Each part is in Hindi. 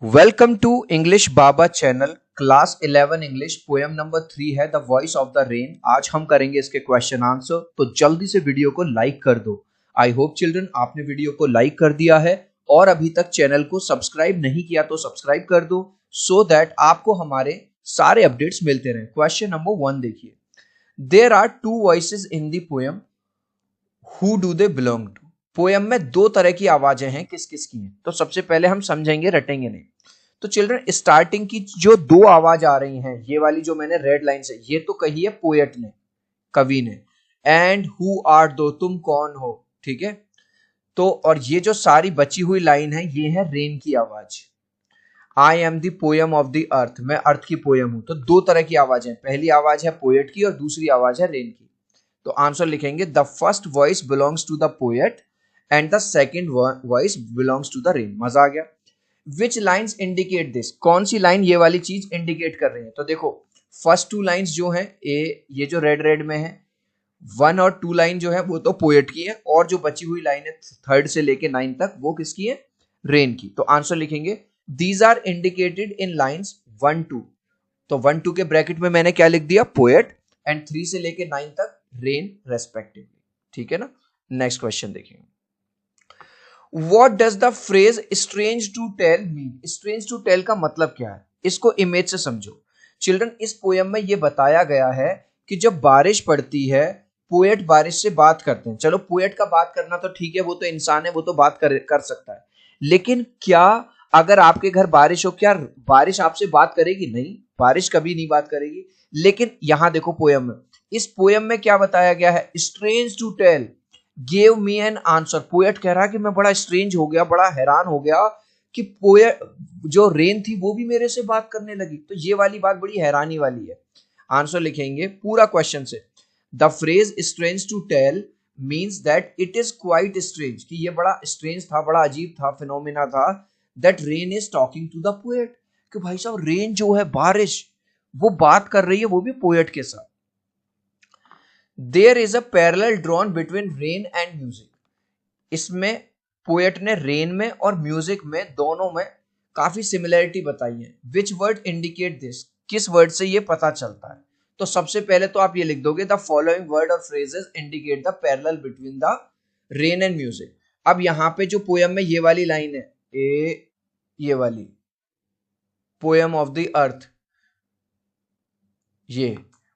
Welcome to English Baba channel. Class 11 English poem number 3 है the voice of the rain. आज हम करेंगे इसके क्वेश्चन आंसर, तो जल्दी से वीडियो को लाइक कर दो। आई होप चिल्ड्रन आपने वीडियो को लाइक कर दिया है और अभी तक चैनल को सब्सक्राइब नहीं किया तो सब्सक्राइब कर दो सो दैट आपको हमारे सारे अपडेट्स मिलते रहे। क्वेश्चन नंबर 1 देखिए, there are two voices in the poem, who do they belong to. Poem में दो तरह की आवाजें हैं, किस किस की हैं? तो सबसे पहले हम समझेंगे, रटेंगे नहीं। तो चिल्ड्रन स्टार्टिंग की जो दो आवाज आ रही हैं, ये वाली जो मैंने रेड लाइन से, ये तो कही है पोएट ने, कवि ने। एंड हु आर दो, तुम कौन हो, ठीक है। तो और ये जो सारी बची हुई लाइन है, ये है रेन की आवाज। I am the poem of the अर्थ, मैं अर्थ की पोएम हूं। तो दो तरह की आवाज है, पहली आवाज है पोएट की और दूसरी आवाज है रेन की। तो आंसर लिखेंगे the first voice belongs to the poet and the second voice belongs to the rain. मजा आ गया। विच लाइन्स इंडिकेट दिस, कौन सी लाइन ये वाली चीज इंडिकेट कर रही है? तो देखो, फर्स्ट टू लाइन्स जो है ये जो रेड रेड में है, 1 और 2 लाइन जो है वो तो पोएट की है, और जो बची हुई लाइन है 3 से लेके 9 तक, वो किसकी है? रेन की। तो आंसर लिखेंगे these are indicated in lines 1-2। तो 1-2 के ब्रैकेट में मैंने क्या लिख दिया? पोएट। एंड 3 से लेके 9 तक रेन रेस्पेक्टिवली, ठीक है ना। नेक्स्ट क्वेश्चन देखेंगे। What does the phrase strange to tell mean? Strange to tell का मतलब क्या है? इसको इमेज से समझो। चिल्ड्रन, इस पोयम में ये बताया गया है कि जब बारिश पड़ती है, पोएट बारिश से बात करते हैं। चलो, पोएट का बात करना तो ठीक है, वो तो इंसान है, वो तो बात कर सकता है। लेकिन क्या अगर आपके घर बारिश हो, क्या बारिश आपसे बात करेगी? नहीं, बारिश कभी नहीं बात करेगी। लेकिन यहां देखो पोयम में, इस पोयम में क्या बताया गया है? Strange to tell, give me an answer. Poet कह रहा है कि मैं बड़ा स्ट्रेंज हो गया, बड़ा हैरान हो गया कि पोएट जो रेन थी वो भी मेरे से बात करने लगी। तो ये वाली बात बड़ी हैरानी वाली है। आंसर लिखेंगे पूरा क्वेश्चन से। The phrase strange to tell means that it is quite strange, कि ये बड़ा स्ट्रेंज था, बड़ा अजीब था, फिनोमिना था, that rain is talking to the poet. कि भाई साहब, रेन जो है, बारिश, वो बात कर रही है, वो भी पोएट के साथ। There is a parallel drawn between rain and music. इसमें पोएट ने रेन में और म्यूजिक में, दोनों में काफी सिमिलरिटी बताई है। विच वर्ड इंडिकेट दिस, किस वर्ड से ये पता चलता है? तो सबसे पहले तो आप ये लिख दोगे, द फॉलोइंग वर्ड और phrases indicate the parallel between the rain and music. अब यहां पे जो पोएम में ये वाली लाइन है, ये वाली पोएम ऑफ द अर्थ, ये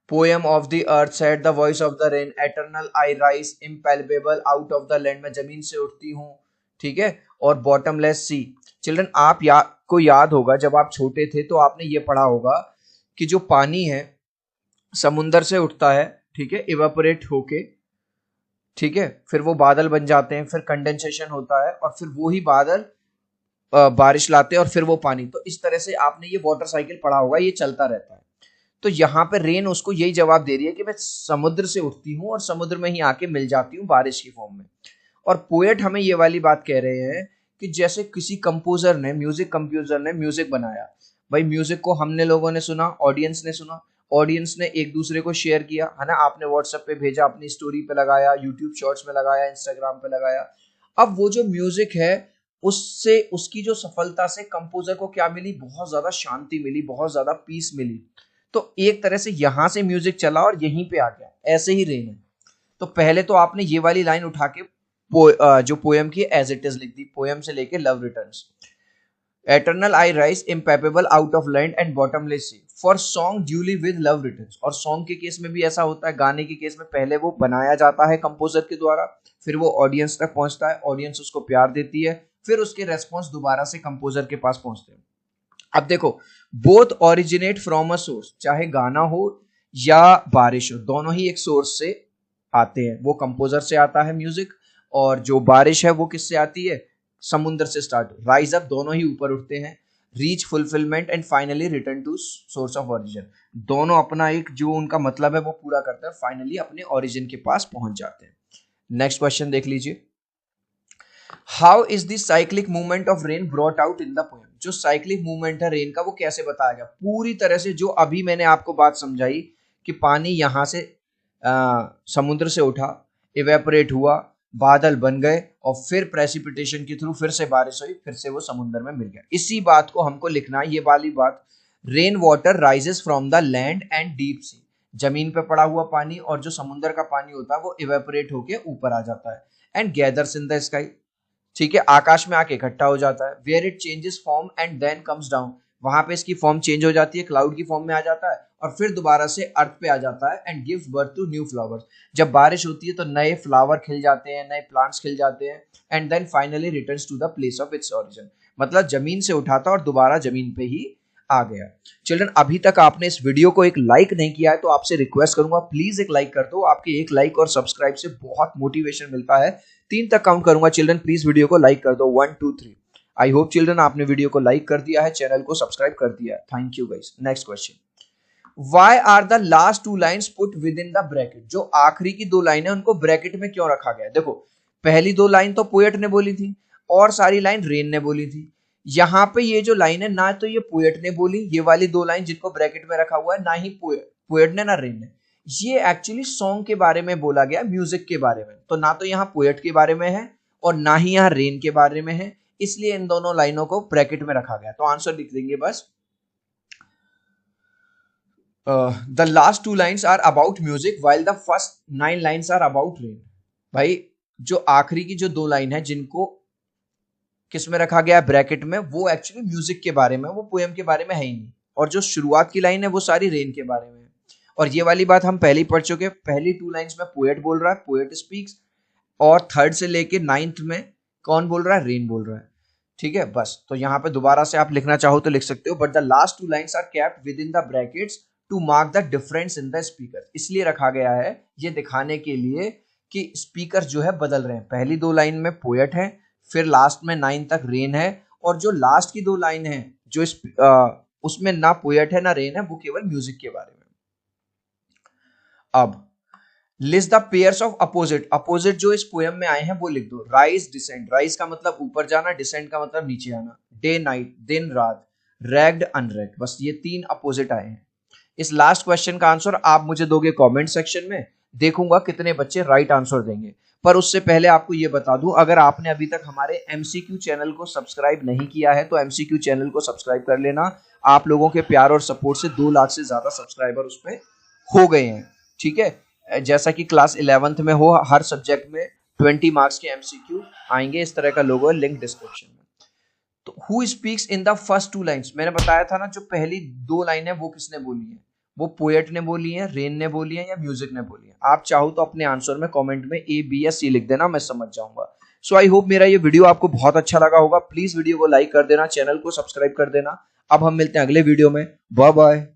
poem of the earth said the voice of the rain, eternal I rise impalpable out of the land, मैं जमीन से उठती हूँ, ठीक है। और बॉटमलेस सी। चिल्ड्रन, आप को याद होगा, जब आप छोटे थे तो आपने ये पढ़ा होगा कि जो पानी है समुंदर से उठता है, ठीक है, इवेपोरेट होके, ठीक है, फिर वो बादल बन जाते हैं, फिर कंडेंसेशन होता है, और फिर वो ही बादल बारिश लाते हैं, और फिर वो पानी। तो इस तरह से आपने ये वाटर साइकिल पढ़ा होगा, ये चलता रहता है। तो यहाँ पे रेन उसको यही जवाब दे रही है कि मैं समुद्र से उठती हूँ और समुद्र में ही आके मिल जाती हूँ बारिश की फॉर्म में। और पोएट हमें ये वाली बात कह रहे हैं कि जैसे किसी कंपोजर ने, म्यूजिक कंपोजर ने म्यूजिक बनाया, भाई म्यूजिक को हमने लोगों ने सुना, ऑडियंस ने सुना, ऑडियंस ने एक दूसरे को शेयर किया, है ना, आपने व्हाट्सएप पे भेजा, अपनी स्टोरी पे लगाया, यूट्यूब शॉर्ट्स में लगाया, इंस्टाग्राम पे लगाया। अब वो जो म्यूजिक है, उससे, उसकी जो सफलता से कंपोजर को क्या मिली? बहुत ज्यादा शांति मिली, बहुत ज्यादा पीस मिली। तो एक तरह से यहां से म्यूजिक चला और यहीं पे आ गया। ऐसे ही रेन है। तो पहले तो आपने ये वाली लाइन उठा के जो पोएम की एज इट इज लिख दी, पोएम से लेके love returns, eternal I rise impalpable out of land and bottomless sea, for song duly with love returns. और सॉन्ग के केस में भी ऐसा होता है, गाने के केस में पहले वो बनाया जाता है कंपोजर के द्वारा, फिर वो ऑडियंस तक पहुंचता है, ऑडियंस उसको प्यार देती है, फिर उसके रेस्पॉन्स दोबारा से कंपोजर के पास पहुंचते हैं। अब देखो, both originate from a source, चाहे गाना हो या बारिश हो, दोनों ही एक सोर्स से आते हैं। वो कंपोजर से आता है म्यूजिक, और जो बारिश है वो किससे आती है? समुद्र से स्टार्ट, राइज अप, दोनों ही ऊपर उठते हैं, reach fulfilment and finally return to source of origin. दोनों अपना एक जो उनका मतलब है वो पूरा करते हैं, फाइनली अपने ओरिजिन के पास पहुंच जाते हैं। नेक्स्ट क्वेश्चन देख लीजिए। How is the cyclic movement of rain brought out in the poem. जो साइक्लिक मूवमेंट है रेन का, वो कैसे बताया गया? पूरी तरह से जो अभी मैंने आपको बात समझाई कि पानी यहां से समुद्र से उठा, इवेपोरेट हुआ, बादल बन गए और फिर प्रेसिपिटेशन के थ्रू फिर से बारिश हुई, फिर से वो समुद्र में मिल गया। इसी बात को हमको लिखना है, ये वाली बात, rain water rises from the land and deep sea, जमीन पे पड़ा हुआ पानी और जो समुद्र का पानी होता है वो इवेपोरेट होके ऊपर आ जाता है, and gathers in the sky, ठीक है, आकाश में आके इकट्ठा हो जाता है, where it changes form and then comes down, वहां पे इसकी फॉर्म चेंज हो जाती है, क्लाउड की फॉर्म में आ जाता है और फिर दोबारा से अर्थ पे आ जाता है, and gives birth to new flowers. जब बारिश होती है तो नए फ्लावर खिल जाते हैं, नए प्लांट्स खिल जाते हैं, and then finally returns to the place of its origin, मतलब जमीन से उठा था और दोबारा जमीन पे ही आ गया। चिल्ड्रन, अभी तक आपने इस वीडियो को एक लाइक नहीं किया है तो आपसे रिक्वेस्ट करूंगा प्लीज एक लाइक कर दो। आपके एक लाइक और सब्सक्राइब से बहुत मोटिवेशन मिलता है। 3 तक काउंट करूंगा चिल्ड्रन, प्लीज वीडियो को लाइक कर दो। 1 2 3। आई होप चिल्ड्रन आपने वीडियो को लाइक कर दिया है, चैनल को सब्सक्राइब कर दिया है। Thank you guys. Next question, why are the last 2 lines put within the bracket, जो आखिरी की 2 लाइन है उनको ब्रैकेट में क्यों रखा गया है? देखो, पहली 2 लाइन तो पोएट ने बोली थी और सारी लाइन रेन ने बोली थी। यहाँ पे ये जो लाइन है ना तो ये पोएट ने बोली, ये वाली 2 लाइन जिनको ब्रैकेट में रखा हुआ है, ना ही पोएट ने ना रेन ने, ये एक्चुअली सॉन्ग के बारे में बोला गया, म्यूजिक के बारे में, तो ना तो यहाँ पोएट के बारे में है और ना ही यहाँ रेन के बारे में है, इसलिए इन दोनों लाइनों को ब्रैकेट में रखा गया। तो आंसर लिख देंगे बस, the last 2 lines are about music while the first 9 lines are about rain. भाई जो आखिरी की जो 2 लाइन है जिनको किस में रखा गया है? ब्रैकेट में, वो एक्चुअली म्यूजिक के बारे में, वो पोएम के बारे में है ही नहीं, और जो शुरुआत की लाइन है वो सारी रेन के बारे में है। और ये वाली बात हम पहले ही पढ़ चुके हैं, पहली 2 लाइन्स में पोएट बोल रहा है, पोएट स्पीक्स, और 3rd से लेके 9th में कौन बोल रहा है? रेन बोल रहा है, ठीक है। बस तो यहाँ पे दोबारा से आप लिखना चाहो तो लिख सकते हो, but the last 2 lines are kept within the brackets to mark the difference in the speaker, इसलिए रखा गया है ये दिखाने के लिए कि स्पीकर जो है बदल रहे हैं। पहली 2 लाइन में पोएट है, फिर लास्ट में 9 तक रेन है, और जो लास्ट की 2 लाइन है जो उसमें ना पोएट है ना रेन है, वो केवल म्यूजिक के बारे में। अब list the pairs of opposite, opposite जो इस पोएम में आए हैं वो लिख दो। राइज डिसेंड, राइज का मतलब ऊपर जाना, डिसेंड का मतलब नीचे आना, डे नाइट दिन रात, रैग्ड अनरैग्ड, बस ये 3 अपोजिट आए हैं। इस लास्ट क्वेश्चन का आंसर आप मुझे दोगे कमेंट सेक्शन में, देखूंगा कितने बच्चे राइट आंसर देंगे। पर उससे पहले आपको ये बता दूं, अगर आपने अभी तक हमारे एमसीक्यू चैनल को सब्सक्राइब नहीं किया है तो एमसीक्यू चैनल को सब्सक्राइब कर लेना। आप लोगों के प्यार और सपोर्ट से 2 लाख से ज्यादा सब्सक्राइबर उस पर हो गए हैं, ठीक है। जैसा कि क्लास 11th में हो, हर सब्जेक्ट में 20 मार्क्स के एमसीक्यू आएंगे, इस तरह का लोगो है, लिंक डिस्क्रिप्शन में। तो who speaks in the first 2 lines, मैंने बताया था ना, जो पहली 2 लाइन है वो किसने बोली है? वो पोएट ने बोली है, रेन ने बोली है, या म्यूजिक ने बोली है? आप चाहो तो अपने आंसर में कमेंट में ए बी या सी लिख देना, मैं समझ जाऊंगा। सो आई होप मेरा ये वीडियो आपको बहुत अच्छा लगा होगा। प्लीज वीडियो को लाइक कर देना, चैनल को सब्सक्राइब कर देना। अब हम मिलते हैं अगले वीडियो में, बाय बाय।